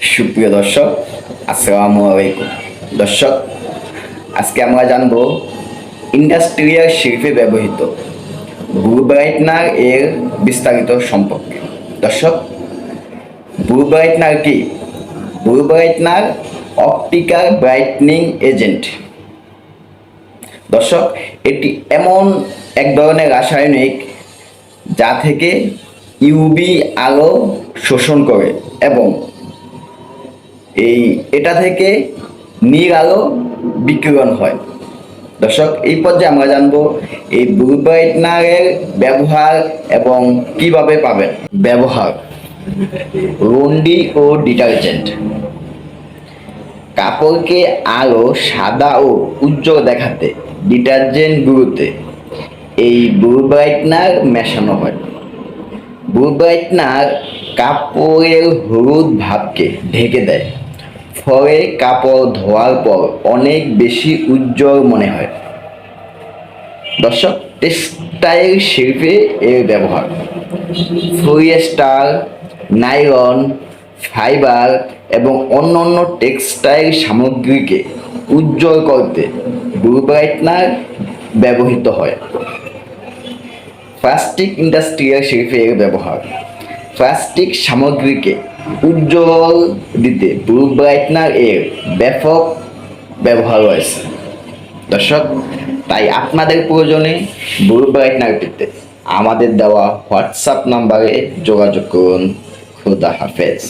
সুপ্রিয় দর্শক, আসসালামু আলাইকুম। দর্শক, আজকে আমরা জানব ইন্ডাস্ট্রিয়াল শিল্পে ব্যবহৃত ব্লু ব্রাইটনার এর বিস্তারিত সম্পর্কে। দর্শক, ব্লু ব্রাইটনার কি? Blue brightener optical brightening agent. দর্শক, এটি এমন এক ধরনের রাসায়নিক যা থেকে ইউভি আলো শোষণ করে এবং এটা থেকে নীল আলো বিকিরণ হয়। দর্শক, এই পর্যায়ে আমরা জানবো এই ব্লু ব্রাইটনারের ব্যবহার এবং কিভাবে পাবেন। ব্যবহার: লন্ড্রি ও ডিটারজেন্ট। কাপড়কে আরো সাদা ও উজ্জ্বল দেখাতে ডিটারজেন্টগুলোতে এই ব্লু ব্রাইটনার মেশানো হয়। ব্লু ব্রাইটনার কাপড়ের হলুদ ভাবকে ঢেকে দেয়, ফলে কাপড় ধোয়ার পর অনেক বেশি উজ্জ্বল মনে হয়। দর্শক, টেক্সটাইল শিল্পে এর ব্যবহার: পলিয়েস্টার, নাইলন, ফাইবার এবং অন্যান্য টেক্সটাইল সামগ্রীকে উজ্জ্বল করতে ব্লু ব্রাইটনার ব্যবহৃত হয়। প্লাস্টিক ইন্ডাস্ট্রিয়াল শিল্পে এর ব্যবহার: প্লাস্টিক সামগ্রীকে উজ্জ্বল দিতে ব্লু ব্রাইটনার এর ব্যাপক ব্যবহার রয়েছে। দর্শক, তাই আপনাদের প্রয়োজনে ব্লু ব্রাইটনার পেতে আমাদের দেওয়া হোয়াটসঅ্যাপ নাম্বারে যোগাযোগ করুন। খুদা হাফেজ।